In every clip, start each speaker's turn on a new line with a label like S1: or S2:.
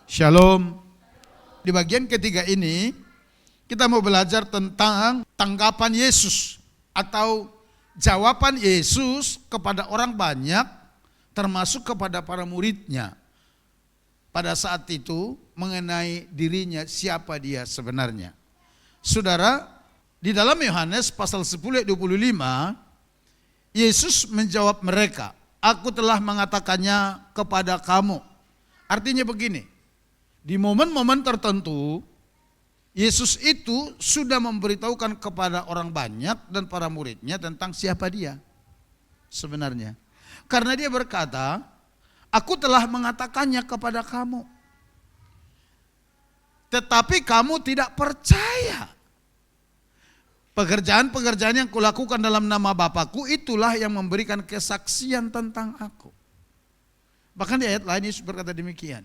S1: Shalom. Di bagian ketiga ini kita mau belajar tentang tanggapan Yesus atau jawaban Yesus kepada orang banyak termasuk kepada para muridnya pada saat itu mengenai dirinya, siapa dia sebenarnya. Saudara, di dalam Yohanes pasal 10 ayat 25 Yesus menjawab mereka, "Aku telah mengatakannya kepada kamu." Artinya begini, di momen-momen tertentu, Yesus itu sudah memberitahukan kepada orang banyak dan para muridnya tentang siapa dia sebenarnya. Karena dia berkata, "Aku telah mengatakannya kepada kamu, tetapi kamu tidak percaya. Pekerjaan-pekerjaan yang kulakukan dalam nama Bapakku itulah yang memberikan kesaksian tentang aku." Bahkan di ayat lain Yesus berkata demikian.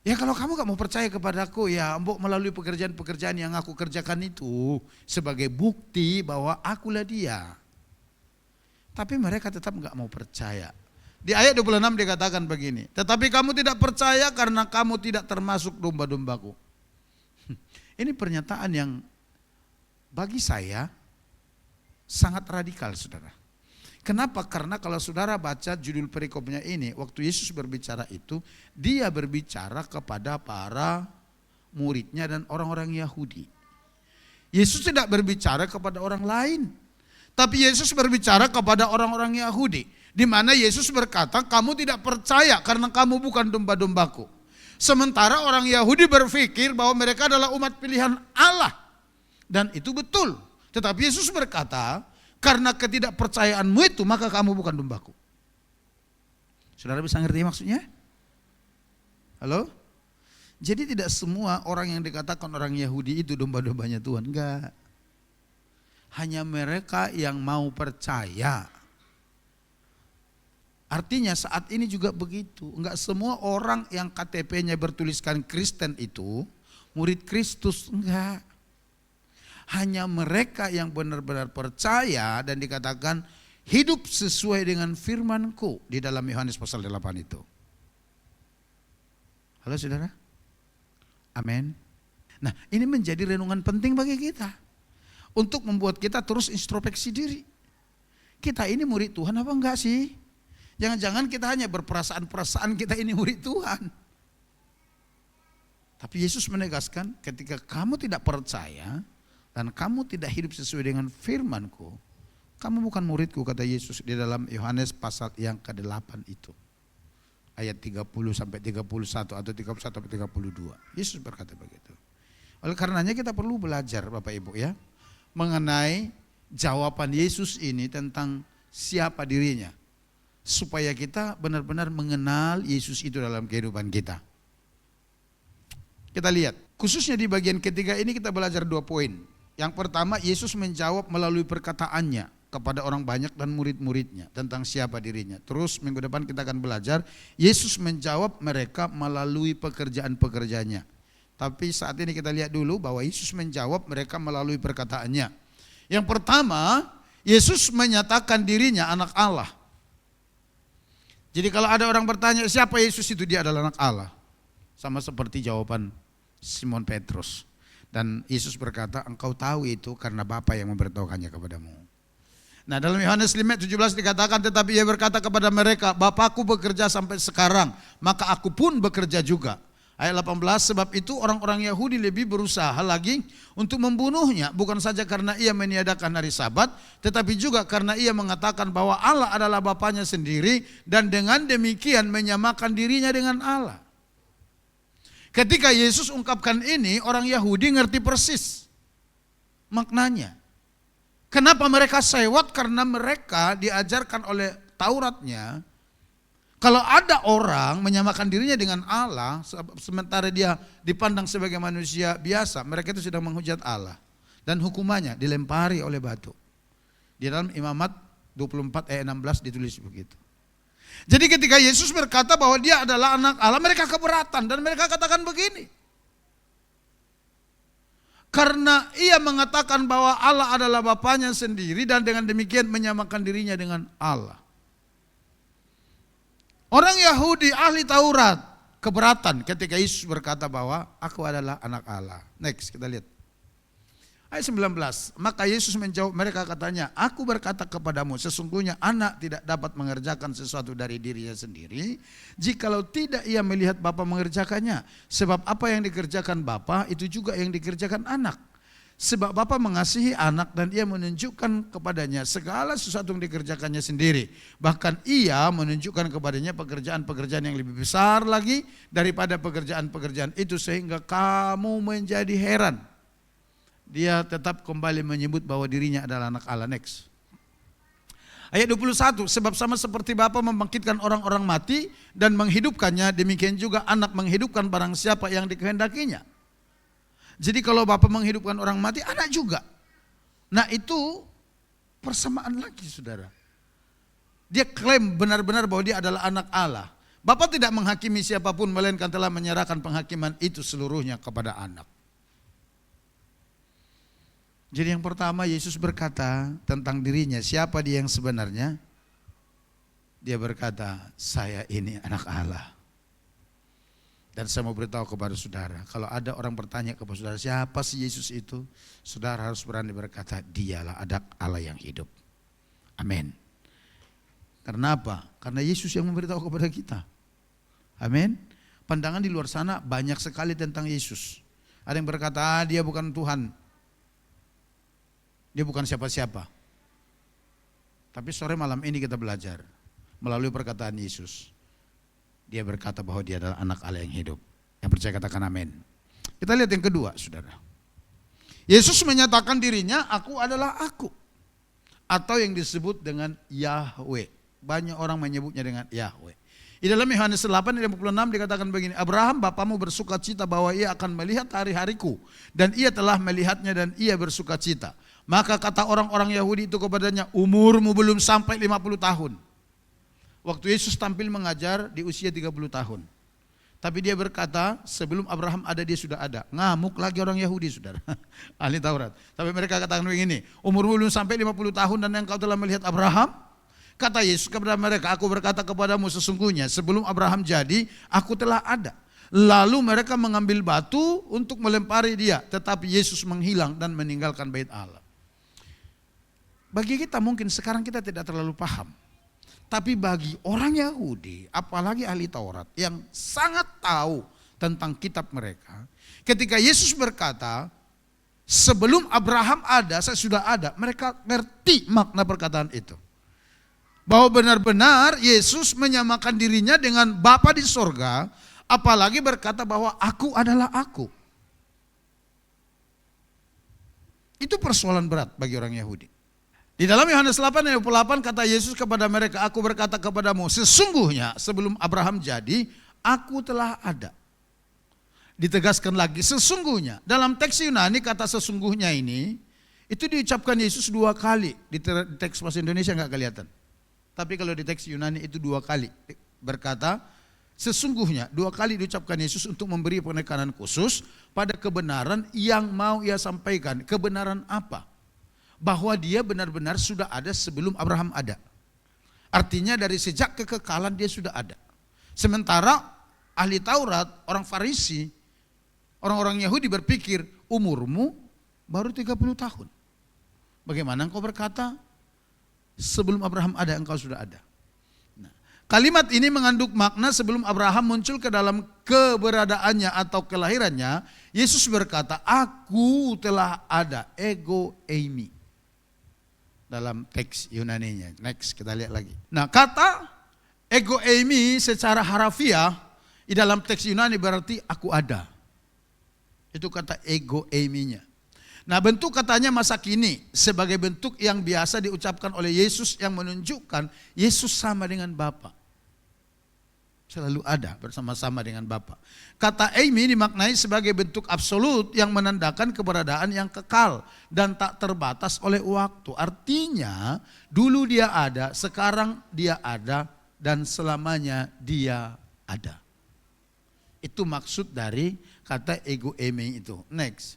S1: Ya kalau kamu gak mau percaya kepadaku, ya mbok melalui pekerjaan-pekerjaan yang aku kerjakan itu sebagai bukti bahwa akulah dia. Tapi mereka tetap gak mau percaya. Di ayat 26 dikatakan begini, "Tetapi kamu tidak percaya karena kamu tidak termasuk domba-dombaku." Ini pernyataan yang bagi saya sangat radikal, saudara. Kenapa? Karena kalau saudara baca judul perikopnya ini, waktu Yesus berbicara itu, dia berbicara kepada para muridnya dan orang-orang Yahudi. Yesus tidak berbicara kepada orang lain, tapi Yesus berbicara kepada orang-orang Yahudi. Di mana Yesus berkata, "Kamu tidak percaya karena kamu bukan domba-dombaku." Sementara orang Yahudi berpikir bahwa mereka adalah umat pilihan Allah. Dan itu betul. Tetapi Yesus berkata, "Karena ketidakpercayaanmu itu maka kamu bukan dombaku." Saudara bisa ngerti maksudnya? Halo? Jadi tidak semua orang yang dikatakan orang Yahudi itu domba-dombanya Tuhan. Enggak. Hanya mereka yang mau percaya. Artinya saat ini juga begitu. Enggak semua orang yang KTP-nya bertuliskan Kristen itu murid Kristus. Enggak. Hanya mereka yang benar-benar percaya dan dikatakan hidup sesuai dengan firman-Ku di dalam Yohanes pasal 8 itu. Halo saudara? Amin. Nah ini menjadi renungan penting bagi kita. Untuk membuat kita terus introspeksi diri. Kita ini murid Tuhan apa enggak sih? Jangan-jangan kita hanya berperasaan-perasaan kita ini murid Tuhan. Tapi Yesus menegaskan ketika kamu tidak percaya dan kamu tidak hidup sesuai dengan firman-Ku, kamu bukan murid-Ku, kata Yesus di dalam Yohanes pasal yang ke-8 itu. Ayat 30 sampai 31 atau 31 sampai 32. Yesus berkata begitu. Oleh karenanya kita perlu belajar Bapak Ibu ya, mengenai jawaban Yesus ini tentang siapa dirinya. Supaya kita benar-benar mengenal Yesus itu dalam kehidupan kita. Kita lihat, khususnya di bagian ketiga ini kita belajar 2 poin. Yang pertama, Yesus menjawab melalui perkataannya kepada orang banyak dan murid-muridnya tentang siapa dirinya. Terus minggu depan kita akan belajar, Yesus menjawab mereka melalui pekerjaan-pekerjaannya. Tapi saat ini kita lihat dulu bahwa Yesus menjawab mereka melalui perkataannya. Yang pertama, Yesus menyatakan dirinya anak Allah. Jadi kalau ada orang bertanya siapa Yesus itu, dia adalah anak Allah. Sama seperti jawaban Simon Petrus. Dan Yesus berkata, "Engkau tahu itu karena Bapa yang memberitahukannya kepadamu." Nah dalam Yohanes 5:17 dikatakan, "Tetapi ia berkata kepada mereka, Bapakku bekerja sampai sekarang, maka aku pun bekerja juga." Ayat 18, "Sebab itu orang-orang Yahudi lebih berusaha lagi untuk membunuhnya, bukan saja karena ia meniadakan hari Sabat, tetapi juga karena ia mengatakan bahwa Allah adalah Bapanya sendiri dan dengan demikian menyamakan dirinya dengan Allah." Ketika Yesus ungkapkan ini, orang Yahudi ngerti persis maknanya. Kenapa mereka sewot? Karena mereka diajarkan oleh Tauratnya, kalau ada orang menyamakan dirinya dengan Allah, sementara dia dipandang sebagai manusia biasa, mereka itu sedang menghujat Allah. Dan hukumannya dilempari oleh batu. Di dalam Imamat 24 ayat 16 ditulis begitu. Jadi ketika Yesus berkata bahwa dia adalah anak Allah, mereka keberatan dan mereka katakan begini. Karena ia mengatakan bahwa Allah adalah Bapanya sendiri dan dengan demikian menyamakan dirinya dengan Allah. Orang Yahudi ahli Taurat keberatan ketika Yesus berkata bahwa aku adalah anak Allah. Next, kita lihat. Ayat 19, maka Yesus menjawab mereka katanya, aku berkata kepadamu, sesungguhnya anak tidak dapat mengerjakan sesuatu dari dirinya sendiri, jikalau tidak ia melihat Bapa mengerjakannya. Sebab apa yang dikerjakan Bapa, itu juga yang dikerjakan anak. Sebab Bapa mengasihi anak dan ia menunjukkan kepadanya segala sesuatu yang dikerjakannya sendiri. Bahkan ia menunjukkan kepadanya pekerjaan-pekerjaan yang lebih besar lagi daripada pekerjaan-pekerjaan itu, sehingga kamu menjadi heran. Dia tetap kembali menyebut bahwa dirinya adalah anak Allah. Next. Ayat 21, sebab sama seperti Bapa membangkitkan orang-orang mati dan menghidupkannya, demikian juga anak menghidupkan barang siapa yang dikehendakinya. Jadi kalau Bapa menghidupkan orang mati, anak juga. Nah itu persamaan lagi saudara. Dia klaim benar-benar bahwa dia adalah anak Allah. Bapa tidak menghakimi siapapun, melainkan telah menyerahkan penghakiman itu seluruhnya kepada anak. Jadi yang pertama Yesus berkata tentang dirinya, siapa dia yang sebenarnya? Dia berkata, saya ini anak Allah. Dan saya mau beritahu kepada saudara, kalau ada orang bertanya kepada saudara, siapa sih Yesus itu? Saudara harus berani berkata, dialah anak Allah yang hidup. Amin. Karena apa? Karena Yesus yang memberitahu kepada kita. Amin. Pandangan di luar sana banyak sekali tentang Yesus. Ada yang berkata, dia bukan Tuhan. Dia bukan siapa-siapa. Tapi sore malam ini kita belajar melalui perkataan Yesus. Dia berkata bahwa dia adalah anak Allah yang hidup. Yang percaya katakan amin. Kita lihat yang kedua, saudara. Yesus menyatakan dirinya, aku adalah aku. Atau yang disebut dengan Yahweh. Banyak orang menyebutnya dengan Yahweh. Di dalam Yohanes 8 ayat 56 dikatakan begini, Abraham bapamu bersuka cita bahwa ia akan melihat hari-hariku. Dan ia telah melihatnya dan ia bersuka cita. Maka kata orang-orang Yahudi itu kepadanya, umurmu belum sampai 50 tahun. Waktu Yesus tampil mengajar di usia 30 tahun. Tapi dia berkata, sebelum Abraham ada dia sudah ada. Ngamuk lagi orang Yahudi saudara, ahli Taurat. Tapi mereka katakan begini, umurmu belum sampai 50 tahun dan engkau telah melihat Abraham? Kata Yesus kepada mereka, aku berkata kepadamu sesungguhnya sebelum Abraham jadi, aku telah ada. Lalu mereka mengambil batu untuk melempari dia, tetapi Yesus menghilang dan meninggalkan bait Allah. Bagi kita mungkin sekarang kita tidak terlalu paham. Tapi bagi orang Yahudi, apalagi ahli Taurat yang sangat tahu tentang kitab mereka, ketika Yesus berkata, sebelum Abraham ada, saya sudah ada, mereka ngerti makna perkataan itu. Bahwa benar-benar Yesus menyamakan dirinya dengan Bapa di sorga, apalagi berkata bahwa aku adalah aku. Itu persoalan berat bagi orang Yahudi. Di dalam Yohanes 8 ayat 28 kata Yesus kepada mereka, aku berkata kepadamu, sesungguhnya sebelum Abraham jadi, aku telah ada. Ditegaskan lagi, sesungguhnya. Dalam teks Yunani kata sesungguhnya ini, itu diucapkan Yesus 2 kali. Di teks bahasa Indonesia enggak kelihatan. Tapi kalau di teks Yunani itu 2 kali. Berkata, sesungguhnya 2 kali diucapkan Yesus untuk memberi penekanan khusus pada kebenaran yang mau ia sampaikan. Kebenaran apa? Bahwa dia benar-benar sudah ada sebelum Abraham ada. Artinya dari sejak kekekalan dia sudah ada. Sementara ahli Taurat, orang Farisi, orang-orang Yahudi berpikir umurmu baru 30 tahun. Bagaimana engkau berkata sebelum Abraham ada engkau sudah ada. Nah, kalimat ini mengandung makna sebelum Abraham muncul ke dalam keberadaannya atau kelahirannya, Yesus berkata, aku telah ada, ego eimi. Dalam teks Yunaninya. Next, kita lihat lagi. Nah, kata ego eimi secara harafiah di dalam teks Yunani berarti aku ada. Itu kata ego eiminya. Nah, bentuk katanya masa kini sebagai bentuk yang biasa diucapkan oleh Yesus yang menunjukkan Yesus sama dengan Bapa. Selalu ada bersama-sama dengan Bapa. Kata eimi dimaknai sebagai bentuk absolut yang menandakan keberadaan yang kekal dan tak terbatas oleh waktu. Artinya dulu dia ada, sekarang dia ada, dan selamanya dia ada. Itu maksud dari kata ego eimi itu. Next.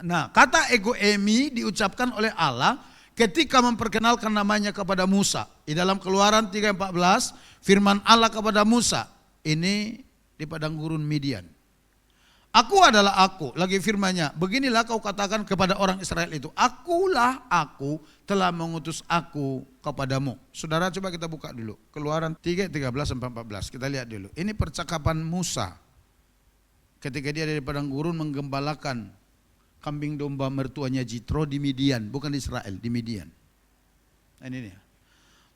S1: Nah, kata ego eimi diucapkan oleh Allah ketika memperkenalkan namanya kepada Musa. Di dalam Keluaran 3:14, firman Allah kepada Musa, ini di padang gurun Midian. Aku adalah aku, lagi firman-Nya, beginilah kau katakan kepada orang Israel itu, akulah aku telah mengutus aku kepadamu. Saudara coba kita buka dulu, Keluaran 3:13-14, kita lihat dulu. Ini percakapan Musa ketika dia ada di padang gurun menggembalakan kambing domba mertuanya Jitro di Midian, bukan di Israel, di Midian. Ini dia.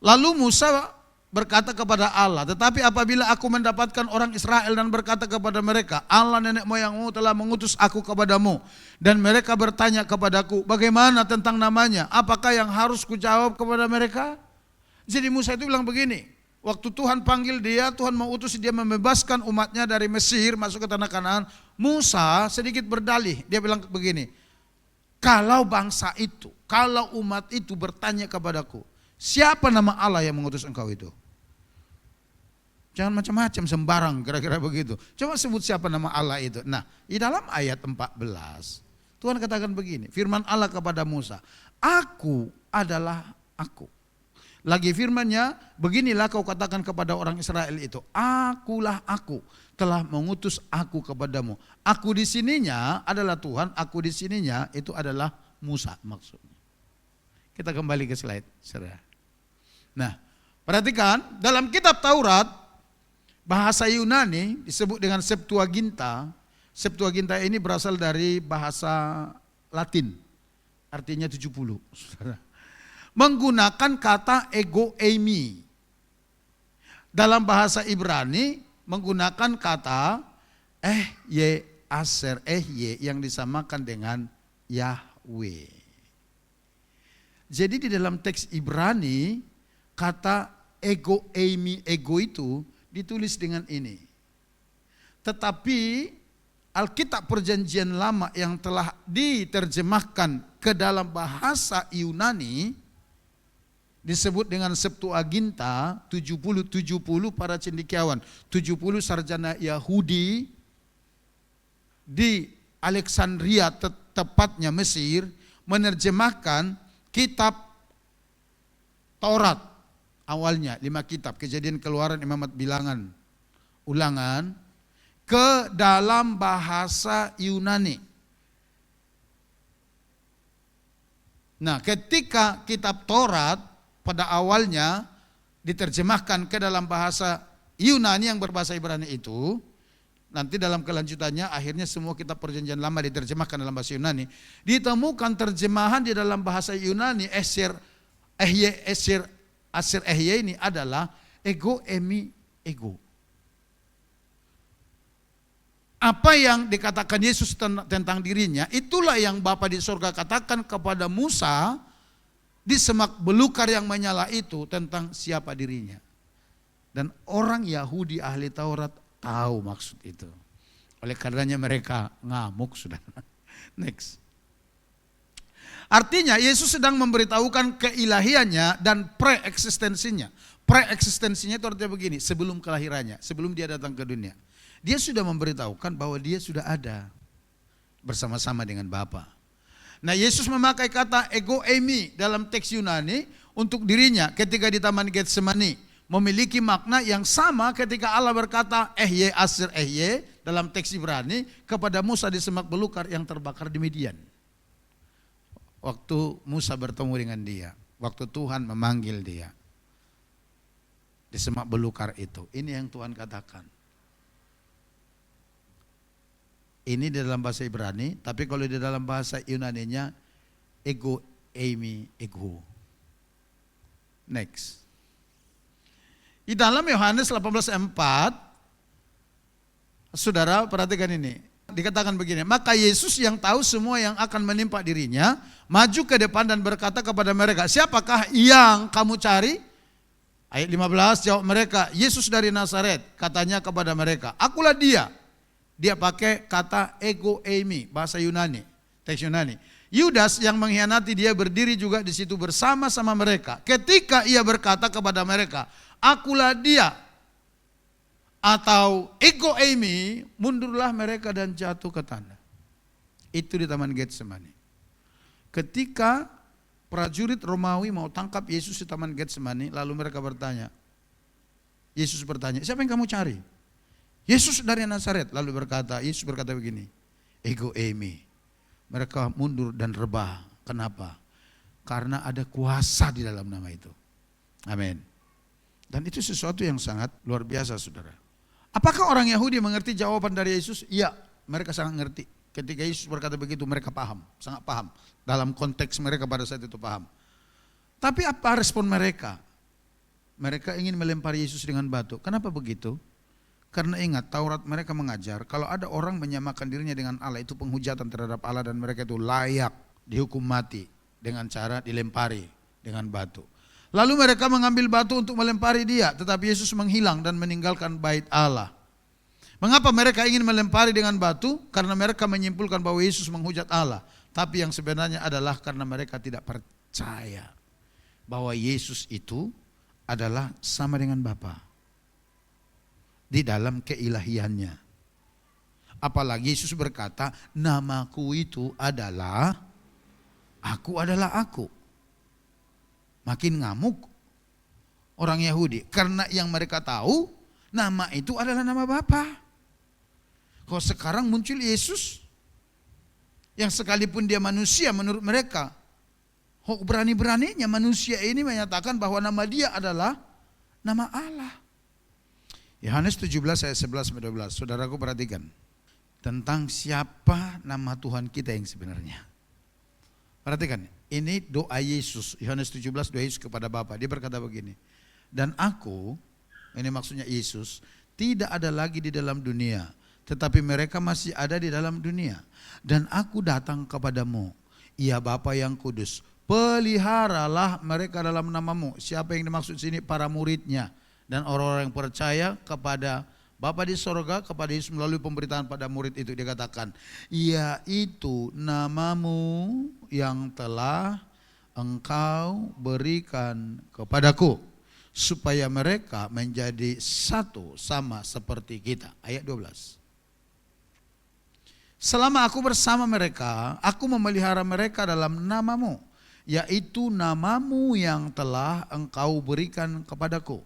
S1: Lalu Musa berkata kepada Allah, tetapi apabila aku mendapatkan orang Israel dan berkata kepada mereka, Allah nenek moyangmu telah mengutus aku kepadamu, dan mereka bertanya kepadaku, bagaimana tentang namanya? Apakah yang harus kujawab kepada mereka? Jadi Musa itu bilang begini, waktu Tuhan panggil dia, Tuhan mau utus dia membebaskan umatnya dari Mesir masuk ke tanah Kanaan. Musa sedikit berdalih, dia bilang begini, kalau bangsa itu, kalau umat itu bertanya kepadaku, siapa nama Allah yang mengutus engkau itu? Jangan macam-macam sembarang kira-kira begitu. Coba sebut siapa nama Allah itu. Nah, di dalam ayat 14 Tuhan katakan begini, firman Allah kepada Musa, aku adalah aku. Lagi firman-Nya, beginilah kau katakan kepada orang Israel itu, akulah aku telah mengutus aku kepadamu. Aku di sininya adalah Tuhan, aku di sininya itu adalah Musa maksudnya. Kita kembali ke slide, saudara. Nah, perhatikan dalam kitab Taurat bahasa Yunani disebut dengan Septuaginta. Septuaginta ini berasal dari bahasa Latin, artinya 70. Menggunakan kata ego eimi. Dalam bahasa Ibrani menggunakan kata aser yang disamakan dengan Yahweh. Jadi di dalam teks Ibrani kata ego eimi, ego itu ditulis dengan ini. Tetapi Alkitab Perjanjian Lama yang telah diterjemahkan ke dalam bahasa Yunani disebut dengan Septuaginta, 70 para cendekiawan, 70 sarjana Yahudi di Alexandria, tepatnya Mesir, menerjemahkan kitab Taurat. Awalnya 5 kitab, Kejadian, Keluaran, Imamat, Bilangan, Ulangan, ke dalam bahasa Yunani. Nah, ketika kitab Taurat pada awalnya diterjemahkan ke dalam bahasa Yunani yang berbahasa Ibrani itu, nanti dalam kelanjutannya akhirnya semua kitab Perjanjian Lama diterjemahkan dalam bahasa Yunani, ditemukan terjemahan di dalam bahasa Yunani Aser ini adalah ego emi ego. Apa yang dikatakan Yesus tentang dirinya, itulah yang Bapa di surga katakan kepada Musa di semak belukar yang menyala itu tentang siapa dirinya. Dan orang Yahudi ahli Taurat tahu maksud itu. Oleh karenanya mereka ngamuk, saudara. Next. Artinya Yesus sedang memberitahukan keilahiannya dan pre-eksistensinya. Pre-eksistensinya itu artinya begini, sebelum kelahirannya, sebelum dia datang ke dunia. Dia sudah memberitahukan bahwa dia sudah ada bersama-sama dengan Bapa. Nah, Yesus memakai kata ego eimi dalam teks Yunani untuk dirinya ketika di Taman Getsemani, memiliki makna yang sama ketika Allah berkata aser dalam teks Ibrani kepada Musa di semak belukar yang terbakar di Midian. Waktu Musa bertemu dengan dia, waktu Tuhan memanggil dia di semak belukar itu, ini yang Tuhan katakan. Ini di dalam bahasa Ibrani, tapi kalau di dalam bahasa Yunaninya ego eimi ego. Next. Di dalam Yohanes 18:4, saudara perhatikan ini. Dikatakan begini, maka Yesus yang tahu semua yang akan menimpa dirinya, maju ke depan dan berkata kepada mereka, siapakah yang kamu cari? Ayat 15, jawab mereka, Yesus dari Nazaret. Katanya kepada mereka, akulah dia. Dia pakai kata ego eimi, bahasa Yunani, teks Yunani. Yudas yang mengkhianati dia berdiri juga di situ bersama-sama mereka. Ketika ia berkata kepada mereka, akulah dia, atau ego eimi, mundurlah mereka dan jatuh ke tanah. Itu di Taman Getsemani. Ketika prajurit Romawi mau tangkap Yesus di Taman Getsemani, lalu mereka bertanya, Yesus bertanya, siapa yang kamu cari? Yesus dari Nazaret. Lalu Yesus berkata begini, ego eimi. Mereka mundur dan rebah. Kenapa? Karena ada kuasa di dalam nama itu. Amin. Dan itu sesuatu yang sangat luar biasa, saudara. Apakah orang Yahudi mengerti jawaban dari Yesus? Iya, mereka sangat mengerti. Ketika Yesus berkata begitu, mereka paham, sangat paham. Dalam konteks mereka pada saat itu paham. Tapi apa respon mereka? Mereka ingin melempari Yesus dengan batu. Kenapa begitu? Karena ingat, Taurat mereka mengajar, kalau ada orang menyamakan dirinya dengan Allah, itu penghujatan terhadap Allah dan mereka itu layak dihukum mati dengan cara dilempari dengan batu. Lalu mereka mengambil batu untuk melempari dia, tetapi Yesus menghilang dan meninggalkan bait Allah. Mengapa mereka ingin melempari dengan batu? Karena mereka menyimpulkan bahwa Yesus menghujat Allah. Tapi yang sebenarnya adalah karena mereka tidak percaya bahwa Yesus itu adalah sama dengan Bapa di dalam keilahiannya. Apalagi Yesus berkata, namaku itu adalah, aku adalah aku. Makin ngamuk orang Yahudi. Karena yang mereka tahu, nama itu adalah nama Bapa. Kalau sekarang muncul Yesus, yang sekalipun dia manusia menurut mereka, berani-beraninya manusia ini menyatakan bahwa nama dia adalah nama Allah. Yohanes 17 ayat 11-12, saudaraku perhatikan. Tentang siapa nama Tuhan kita yang sebenarnya. Perhatikan, ini doa Yesus, Yohanes 17 doa Yesus kepada Bapa. Dia berkata begini, dan aku, ini maksudnya Yesus, tidak ada lagi di dalam dunia, tetapi mereka masih ada di dalam dunia. Dan aku datang kepadamu, ya Bapa yang kudus, peliharalah mereka dalam namamu. Siapa yang dimaksud sini? Para muridnya dan orang-orang yang percaya kepada Bapa di sorga, kepada Yesus melalui pemberitaan pada murid itu. Dia katakan, yaitu namamu yang telah engkau berikan kepadaku, supaya mereka menjadi satu sama seperti kita. Ayat 12. Selama aku bersama mereka, aku memelihara mereka dalam namamu, yaitu namamu yang telah engkau berikan kepadaku.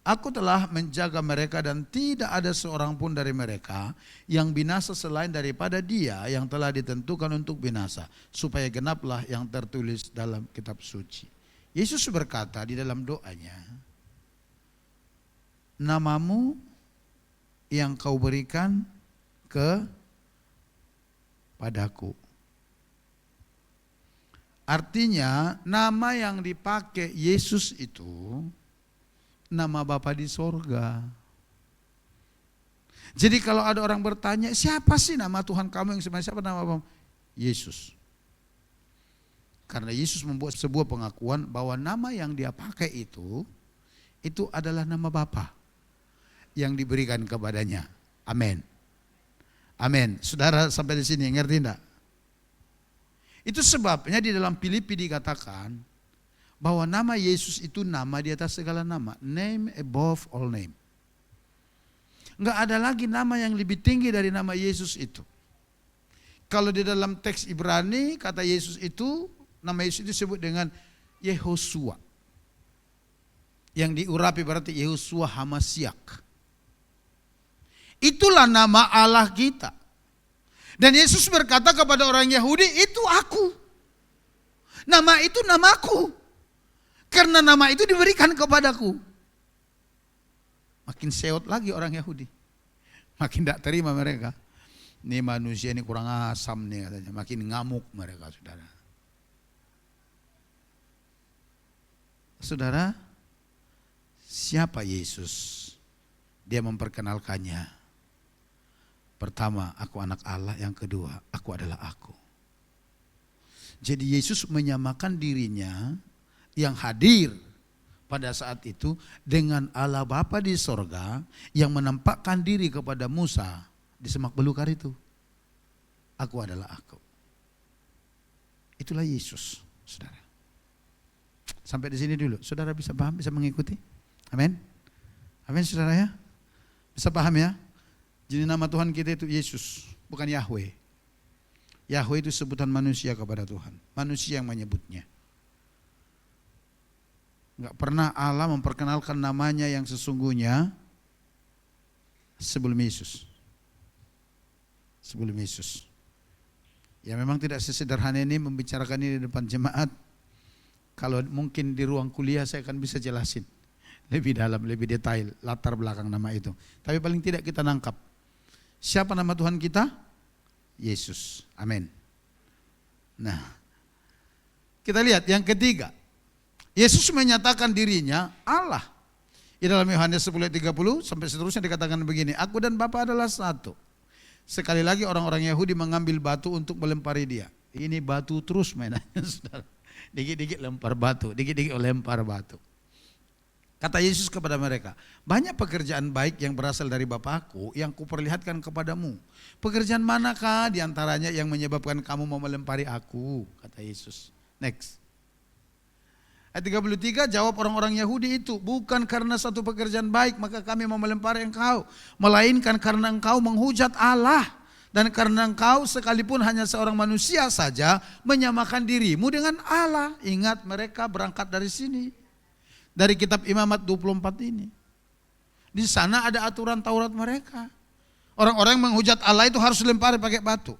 S1: Aku telah menjaga mereka dan tidak ada seorang pun dari mereka yang binasa selain daripada dia yang telah ditentukan untuk binasa, supaya genaplah yang tertulis dalam kitab suci. Yesus berkata di dalam doanya, namamu yang kau berikan kepadaku. Artinya nama yang dipakai Yesus itu nama Bapa di sorga. Jadi kalau ada orang bertanya, siapa sih nama Tuhan kamu yang sebenarnya? Siapa nama Bapa? Yesus. Karena Yesus membuat sebuah pengakuan bahwa nama yang dia pakai itu adalah nama Bapa yang diberikan kepadanya. Amin. Amin. Saudara sampai di sini ngerti enggak? Itu sebabnya di dalam Filipi dikatakan bahwa nama Yesus itu nama di atas segala nama. Name above all name. Enggak ada lagi nama yang lebih tinggi dari nama Yesus itu. Kalau di dalam teks Ibrani kata Yesus itu, nama Yesus itu disebut dengan Yehosua. Yang diurapi berarti Yehosua Hamasyak. Itulah nama Allah kita. Dan Yesus berkata kepada orang Yahudi, itu aku. Nama itu namaku. Karena nama itu diberikan kepadaku. Makin seot lagi orang Yahudi. Makin tidak terima mereka. Ini manusia ini kurang asam nih katanya. Makin ngamuk mereka, saudara. Saudara, siapa Yesus? Dia memperkenalkannya. Pertama, aku anak Allah. Yang kedua, aku adalah aku. Jadi Yesus menyamakan dirinya yang hadir pada saat itu dengan Allah Bapa di sorga yang menampakkan diri kepada Musa di semak belukar itu. Aku adalah aku. Itulah Yesus, saudara. Sampai di sini dulu. Saudara bisa paham, bisa mengikuti? Amin. Amin, saudara ya. Bisa paham ya? Jadi nama Tuhan kita itu Yesus, bukan Yahweh. Yahweh itu sebutan manusia kepada Tuhan. Manusia yang menyebutnya. Enggak pernah Allah memperkenalkan namanya yang sesungguhnya sebelum Yesus. Sebelum Yesus. Ya memang tidak sesederhana ini membicarakan ini di depan jemaat. Kalau mungkin di ruang kuliah saya akan bisa jelasin lebih dalam, lebih detail latar belakang nama itu. Tapi paling tidak kita nangkap. Siapa nama Tuhan kita? Yesus. Amin. Nah, kita lihat yang ketiga. Yesus menyatakan dirinya Allah. Di dalam Yohanes 10:30 sampai seterusnya dikatakan begini, aku dan Bapa adalah satu. Sekali lagi orang-orang Yahudi mengambil batu untuk melempari dia. Ini batu terus mainannya, saudara. Dikit-dikit lempar batu, dikit-dikit lempar batu. Kata Yesus kepada mereka, banyak pekerjaan baik yang berasal dari Bapakku yang kuperlihatkan kepadamu. Pekerjaan manakah diantaranya yang menyebabkan kamu mau melempari aku? Kata Yesus. Next. Ayat 33, jawab orang-orang Yahudi itu, bukan karena satu pekerjaan baik maka kami mau melempari engkau, melainkan karena engkau menghujat Allah. Dan karena engkau sekalipun hanya seorang manusia saja menyamakan dirimu dengan Allah. Ingat mereka berangkat dari sini. Dari kitab Imamat 24 ini. Di sana ada aturan Taurat mereka. Orang-orang yang menghujat Allah itu harus dilempari pakai batu.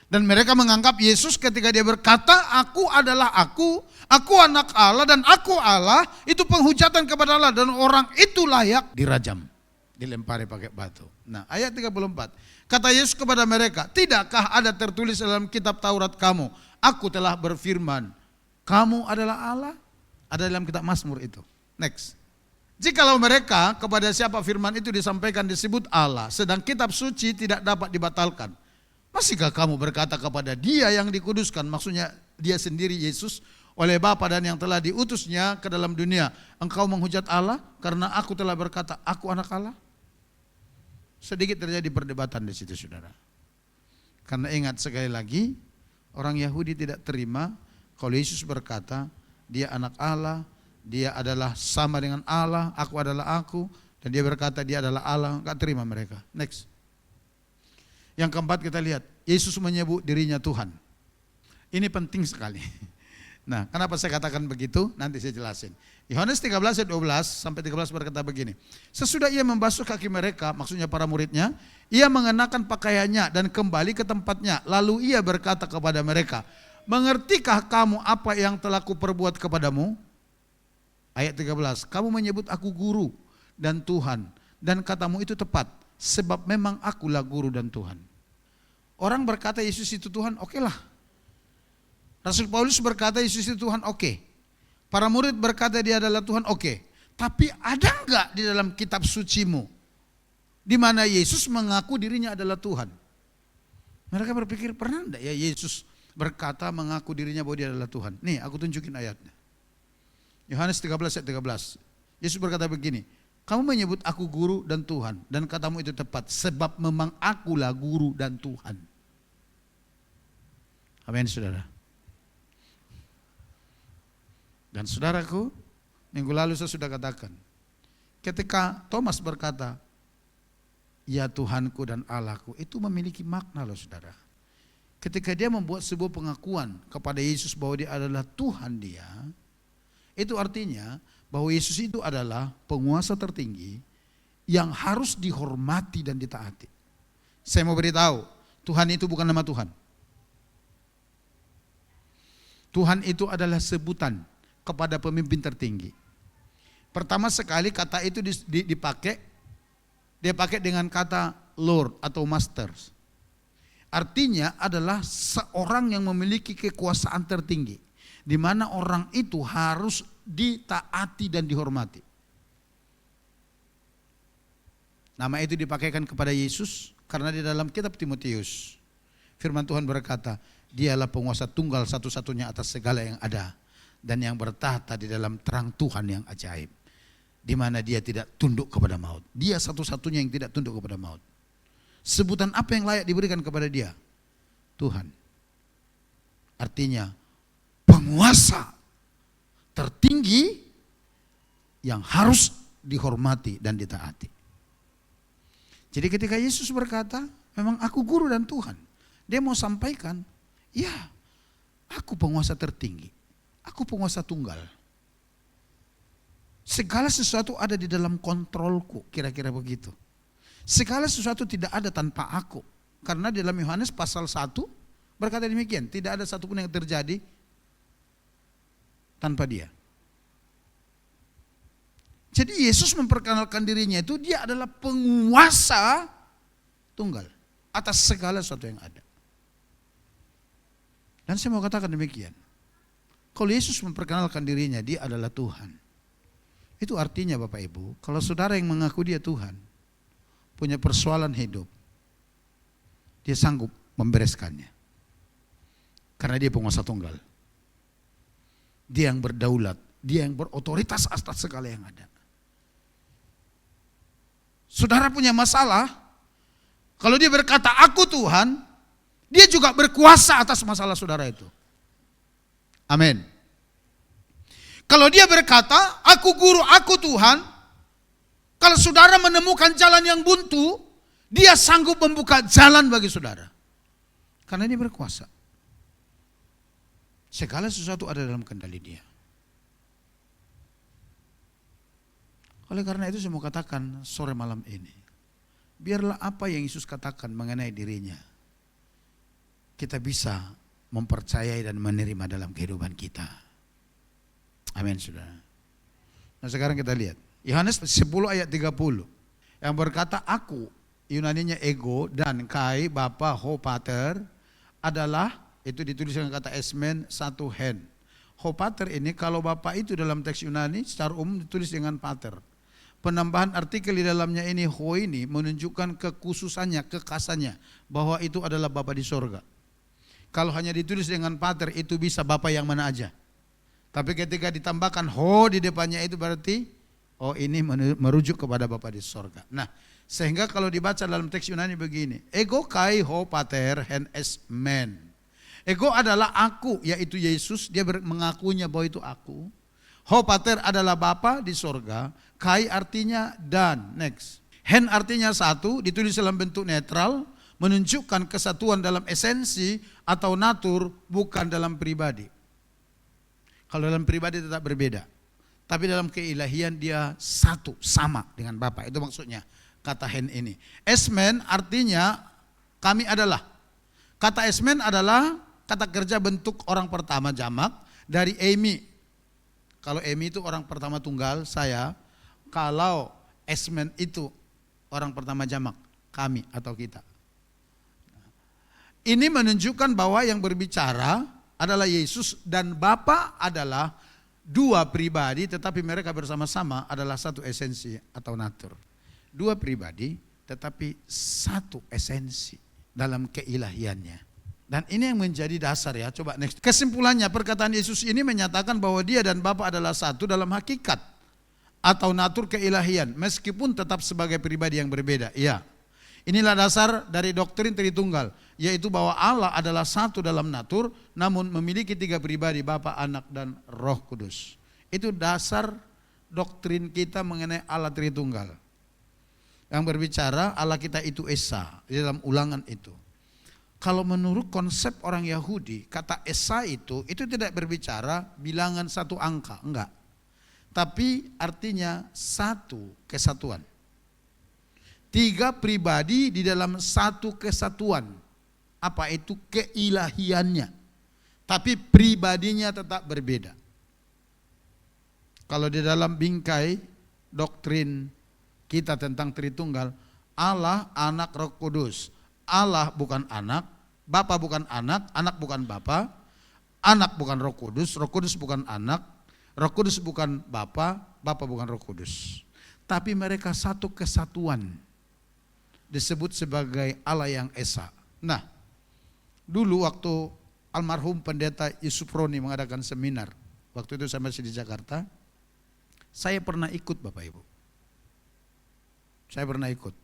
S1: Dan mereka menganggap Yesus ketika dia berkata, aku adalah aku anak Allah dan aku Allah, itu penghujatan kepada Allah. Dan orang itu layak dirajam, dilempari pakai batu. Nah ayat 34, kata Yesus kepada mereka, tidakkah ada tertulis dalam kitab Taurat kamu, aku telah berfirman, kamu adalah Allah? Ada dalam kitab Mazmur itu. Next. Jikalau mereka kepada siapa firman itu disampaikan disebut Allah, sedang kitab suci tidak dapat dibatalkan, masihkah kamu berkata kepada dia yang dikuduskan, maksudnya dia sendiri Yesus, oleh Bapa dan yang telah diutusnya ke dalam dunia, engkau menghujat Allah karena aku telah berkata aku anak Allah? Sedikit terjadi perdebatan di situ, saudara. Karena ingat sekali lagi, orang Yahudi tidak terima kalau Yesus berkata dia anak Allah, dia adalah sama dengan Allah, aku adalah aku, dan dia berkata dia adalah Allah, enggak terima mereka. Next. Yang keempat kita lihat, Yesus menyebut dirinya Tuhan. Ini penting sekali. Nah, kenapa saya katakan begitu? Nanti saya jelasin. Yohanes 13 ayat 12 sampai 13 berkata begini. Sesudah ia membasuh kaki mereka, maksudnya para muridnya, ia mengenakan pakaiannya dan kembali ke tempatnya. Lalu ia berkata kepada mereka, mengertikah kamu apa yang telah kuperbuat kepadamu? Ayat 13, kamu menyebut aku guru dan Tuhan, dan katamu itu tepat, sebab memang akulah guru dan Tuhan. Orang berkata Yesus itu Tuhan, oke lah. Rasul Paulus berkata Yesus itu Tuhan, oke. Para murid berkata dia adalah Tuhan, oke. Tapi ada enggak di dalam kitab sucimu di mana Yesus mengaku dirinya adalah Tuhan? Mereka berpikir, pernah enggak ya Yesus berkata mengaku dirinya bahwa dia adalah Tuhan? Nih aku tunjukin ayatnya. Yohanes 13 ayat 13. Yesus berkata begini, kamu menyebut aku guru dan Tuhan, dan katamu itu tepat, sebab memang akulah guru dan Tuhan. Amin, saudara. Dan saudaraku, minggu lalu saya sudah katakan, ketika Thomas berkata, ya Tuhanku dan Allahku, itu memiliki makna loh saudara. Ketika dia membuat sebuah pengakuan kepada Yesus bahwa dia adalah Tuhan dia, itu artinya bahwa Yesus itu adalah penguasa tertinggi yang harus dihormati dan ditaati. Saya mau beritahu, Tuhan itu bukan nama Tuhan. Tuhan itu adalah sebutan kepada pemimpin tertinggi. Pertama sekali kata itu dipakai, dia pakai dengan kata Lord atau Master. Artinya adalah seorang yang memiliki kekuasaan tertinggi, di mana orang itu harus ditaati dan dihormati. Nama itu dipakaikan kepada Yesus karena di dalam kitab Timotius, firman Tuhan berkata, dialah penguasa tunggal satu-satunya atas segala yang ada dan yang bertahta di dalam terang Tuhan yang ajaib, di mana dia tidak tunduk kepada maut. Dia satu-satunya yang tidak tunduk kepada maut. Sebutan apa yang layak diberikan kepada dia? Tuhan. Artinya penguasa tertinggi yang harus dihormati dan ditaati. Jadi ketika Yesus berkata, memang aku guru dan Tuhan, dia mau sampaikan, ya aku penguasa tertinggi, aku penguasa tunggal. Segala sesuatu ada di dalam kontrolku, kira-kira begitu. Segala sesuatu tidak ada tanpa aku. Karena di dalam Yohanes pasal 1 berkata demikian, tidak ada satupun yang terjadi tanpa dia. Jadi Yesus memperkenalkan dirinya itu dia adalah penguasa tunggal atas segala sesuatu yang ada. Dan saya mau katakan demikian. Kalau Yesus memperkenalkan dirinya dia adalah Tuhan. Itu artinya Bapak Ibu, kalau saudara yang mengaku dia Tuhan, punya persoalan hidup, dia sanggup membereskannya. Karena dia penguasa tunggal. Dia yang berdaulat, dia yang berotoritas atas segala yang ada. Saudara punya masalah, kalau dia berkata aku Tuhan, dia juga berkuasa atas masalah saudara itu. Amin. Kalau dia berkata aku guru, aku Tuhan, kalau saudara menemukan jalan yang buntu, dia sanggup membuka jalan bagi saudara. Karena dia berkuasa. Segala sesuatu ada dalam kendali dia. Oleh karena itu saya mau katakan sore malam ini, biarlah apa yang Yesus katakan mengenai dirinya, kita bisa mempercayai dan menerima dalam kehidupan kita. Amin saudara. Nah sekarang kita lihat, Yohanes 10 ayat 30, yang berkata aku, Yunaninya ego, dan kai, Bapa, ho, pater, adalah, itu ditulis dengan kata esmen, satu hen. Ho pater ini kalau Bapa itu dalam teks Yunani secara umum ditulis dengan pater. Penambahan artikel di dalamnya ini ho ini menunjukkan kekhususannya, kekasannya, bahwa itu adalah Bapa di sorga. Kalau hanya ditulis dengan pater itu bisa Bapa yang mana aja. Tapi ketika ditambahkan ho di depannya itu berarti oh ini merujuk kepada Bapa di sorga. Nah sehingga kalau dibaca dalam teks Yunani begini, ego kai ho pater hen es men. Ego adalah aku, yaitu Yesus, dia mengakunya bahwa itu aku. Ho pater adalah Bapa di sorga. Kai artinya dan. Next. Hen artinya satu, ditulis dalam bentuk netral, menunjukkan kesatuan dalam esensi atau natur, bukan dalam pribadi. Kalau dalam pribadi tetap berbeda. Tapi dalam keilahian dia satu, sama dengan Bapa. Itu maksudnya kata hen ini. Esmen artinya kami adalah. Kata esmen adalah kata kerja bentuk orang pertama jamak dari emi. Kalau emi itu orang pertama tunggal, saya. Kalau esmen itu orang pertama jamak, kami atau kita. Ini menunjukkan bahwa yang berbicara adalah Yesus dan Bapa adalah dua pribadi tetapi mereka bersama-sama adalah satu esensi atau natur. Dua pribadi tetapi satu esensi dalam keilahiannya. Dan ini yang menjadi dasar ya. Coba next. Kesimpulannya perkataan Yesus ini menyatakan bahwa dia dan Bapa adalah satu dalam hakikat atau natur keilahian meskipun tetap sebagai pribadi yang berbeda. Iya. Inilah dasar dari doktrin Tritunggal, yaitu bahwa Allah adalah satu dalam natur namun memiliki tiga pribadi, Bapa, Anak dan Roh Kudus. Itu dasar doktrin kita mengenai Allah Tritunggal. Yang berbicara Allah kita itu Esa di dalam Ulangan itu. Kalau menurut konsep orang Yahudi, kata Esa itu tidak berbicara bilangan satu angka, enggak. Tapi artinya satu kesatuan. Tiga pribadi di dalam satu kesatuan. Apa itu keilahiannya. Tapi pribadinya tetap berbeda. Kalau di dalam bingkai doktrin kita tentang Tritunggal, Allah, Anak, Roh Kudus. Allah bukan anak, Bapa bukan anak, anak bukan Bapa, anak bukan Roh Kudus bukan anak, Roh Kudus bukan Bapa, Bapa bukan Roh Kudus. Tapi mereka satu kesatuan. Disebut sebagai Allah yang Esa. Nah, dulu waktu almarhum pendeta Yusuf Roni mengadakan seminar, waktu itu saya masih di Jakarta, saya pernah ikut Bapak Ibu. Saya pernah ikut.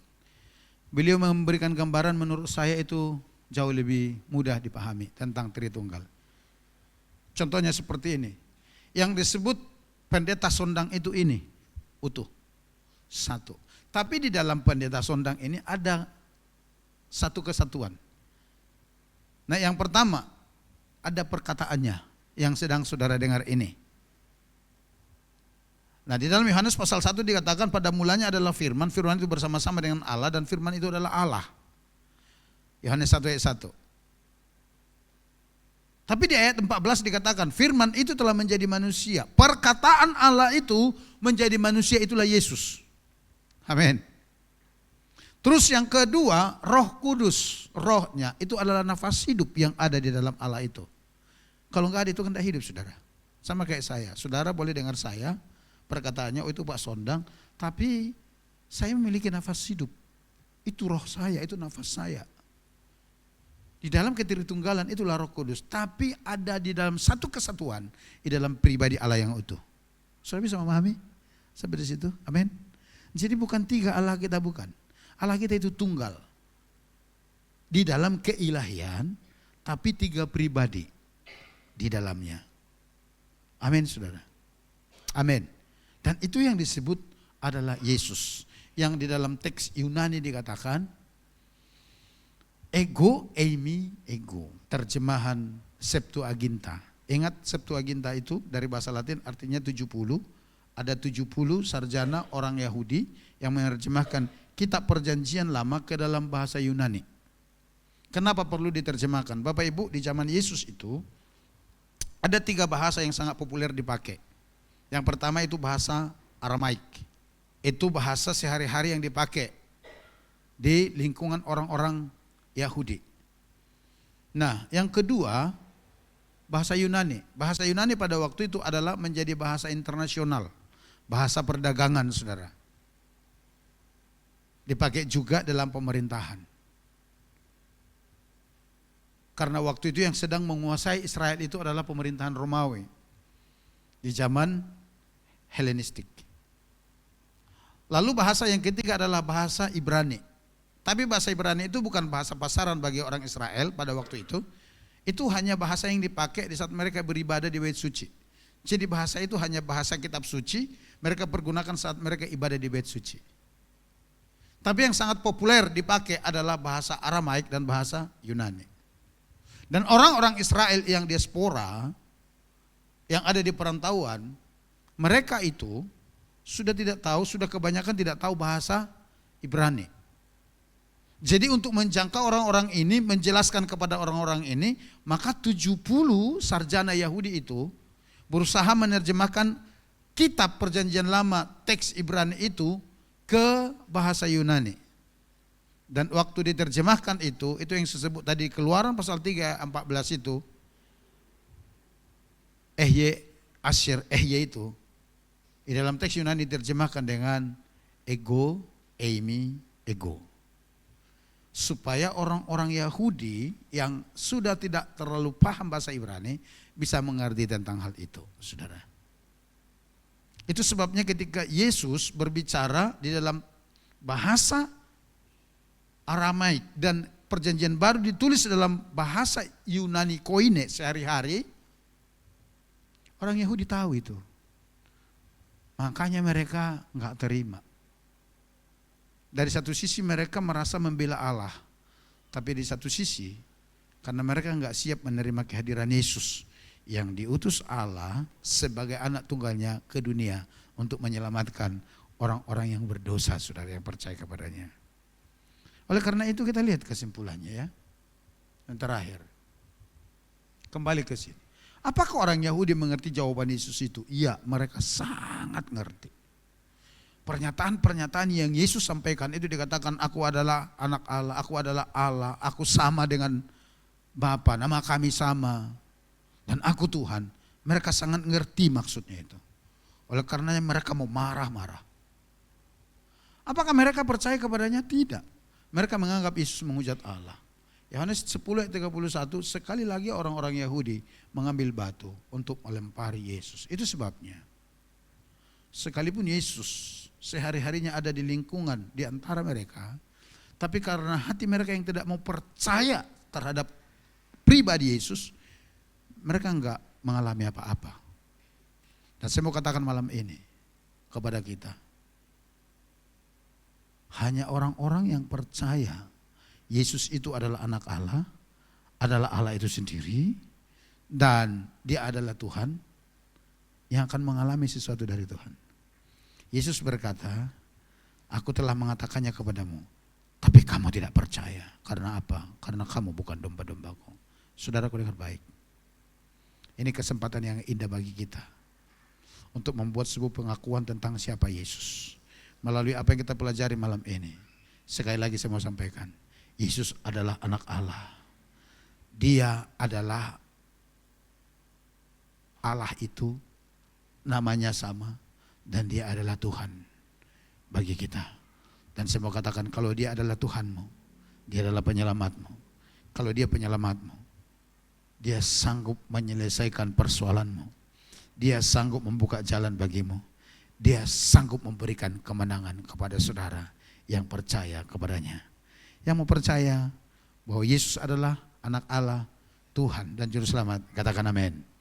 S1: Beliau memberikan gambaran menurut saya itu jauh lebih mudah dipahami tentang Tritunggal. Contohnya seperti ini. Yang disebut pendeta sondang itu ini, utuh, satu. Tapi di dalam pendeta sondang ini ada satu kesatuan. Nah yang pertama, ada perkataannya yang sedang saudara dengar ini. Nah di dalam Yohanes pasal 1 dikatakan pada mulanya adalah firman, firman itu bersama-sama dengan Allah dan firman itu adalah Allah. Yohanes 1 ayat 1. Tapi di ayat 14 dikatakan firman itu telah menjadi manusia. Perkataan Allah itu menjadi manusia, itulah Yesus. Amin. Terus yang kedua, Roh Kudus, rohnya itu adalah nafas hidup yang ada di dalam Allah itu. Kalau enggak ada itu kan tidak hidup, saudara. Sama kayak saya, saudara boleh dengar saya, perkataannya, oh itu Pak Sondang, tapi saya memiliki nafas hidup. Itu roh saya, itu nafas saya. Di dalam ketritunggalan itulah Roh Kudus, tapi ada di dalam satu kesatuan, di dalam pribadi Allah yang utuh. Saudara bisa memahami sampai di situ? Amin. Jadi bukan tiga Allah kita, bukan. Allah kita itu tunggal. Di dalam keilahian, tapi tiga pribadi di dalamnya. Amin, saudara. Amin. Dan itu yang disebut adalah Yesus. Yang di dalam teks Yunani dikatakan, ego, eimi, ego. Terjemahan Septuaginta. Ingat Septuaginta itu dari bahasa Latin artinya 70. Ada 70 sarjana orang Yahudi yang menerjemahkan kitab perjanjian lama ke dalam bahasa Yunani. Kenapa perlu diterjemahkan? Bapak Ibu, di zaman Yesus itu ada 3 bahasa yang sangat populer dipakai. Yang pertama itu bahasa Aramaik. Itu bahasa sehari-hari yang dipakai di lingkungan orang-orang Yahudi. Nah, yang kedua bahasa Yunani. Bahasa Yunani pada waktu itu adalah menjadi bahasa internasional, bahasa perdagangan, saudara. Dipakai juga dalam pemerintahan. Karena waktu itu yang sedang menguasai Israel itu adalah pemerintahan Romawi di zaman Helenistik. Lalu bahasa yang ketiga adalah bahasa Ibrani. Tapi bahasa Ibrani itu bukan bahasa pasaran bagi orang Israel pada waktu itu. Itu hanya bahasa yang dipakai di saat mereka beribadah di Bait Suci. Jadi bahasa itu hanya bahasa kitab suci, mereka pergunakan saat mereka ibadah di Bait Suci. Tapi yang sangat populer dipakai adalah bahasa Aramaik dan bahasa Yunani. Dan orang-orang Israel yang diaspora, yang ada di perantauan, mereka itu sudah tidak tahu, sudah kebanyakan tidak tahu bahasa Ibrani. Jadi untuk menjangkau orang-orang ini, menjelaskan kepada orang-orang ini, maka 70 sarjana Yahudi itu berusaha menerjemahkan kitab perjanjian lama, teks Ibrani itu ke bahasa Yunani. Dan waktu diterjemahkan itu yang disebut tadi Keluaran pasal 3 14 itu, Ehye itu, di dalam teks Yunani diterjemahkan dengan ego, eimi, ego. Supaya orang-orang Yahudi yang sudah tidak terlalu paham bahasa Ibrani bisa mengerti tentang hal itu, saudara. Itu sebabnya ketika Yesus berbicara di dalam bahasa Aramaik dan perjanjian baru ditulis dalam bahasa Yunani koine sehari-hari, orang Yahudi tahu itu. Makanya mereka enggak terima. Dari satu sisi mereka merasa membela Allah, tapi di satu sisi karena mereka enggak siap menerima kehadiran Yesus yang diutus Allah sebagai anak tunggalnya ke dunia untuk menyelamatkan orang-orang yang berdosa, saudara, yang percaya kepadanya. Oleh karena itu kita lihat kesimpulannya ya. Yang terakhir, kembali ke sini. Apakah orang Yahudi mengerti jawaban Yesus itu? Iya, mereka sangat ngerti. Pernyataan-pernyataan yang Yesus sampaikan itu dikatakan, aku adalah anak Allah, aku adalah Allah, aku sama dengan Bapa, nama kami sama, dan aku Tuhan. Mereka sangat ngerti maksudnya itu. Oleh karenanya mereka mau marah-marah. Apakah mereka percaya kepadanya? Tidak. Mereka menganggap Yesus menghujat Allah. Yohanes 10 ayat 31, sekali lagi orang-orang Yahudi mengambil batu untuk melempari Yesus. Itu sebabnya. Sekalipun Yesus sehari-harinya ada di lingkungan di antara mereka, tapi karena hati mereka yang tidak mau percaya terhadap pribadi Yesus, mereka enggak mengalami apa-apa. Dan saya mau katakan malam ini kepada kita, hanya orang-orang yang percaya Yesus itu adalah anak Allah, adalah Allah itu sendiri, dan dia adalah Tuhan, yang akan mengalami sesuatu dari Tuhan. Yesus berkata, aku telah mengatakannya kepadamu, tapi kamu tidak percaya. Karena apa? Karena kamu bukan domba-dombaku. Saudaraku dengar baik. Ini kesempatan yang indah bagi kita untuk membuat sebuah pengakuan tentang siapa Yesus. Melalui apa yang kita pelajari malam ini. Sekali lagi saya mau sampaikan, Yesus adalah anak Allah. Dia adalah Allah itu, namanya sama, dan dia adalah Tuhan bagi kita. Dan saya mau katakan, kalau dia adalah Tuhanmu, dia adalah penyelamatmu. Kalau dia penyelamatmu, dia sanggup menyelesaikan persoalanmu. Dia sanggup membuka jalan bagimu. Dia sanggup memberikan kemenangan kepada saudara yang percaya kepadanya. Yang mau percaya bahwa Yesus adalah anak Allah, Tuhan dan Juru Selamat, katakan amin.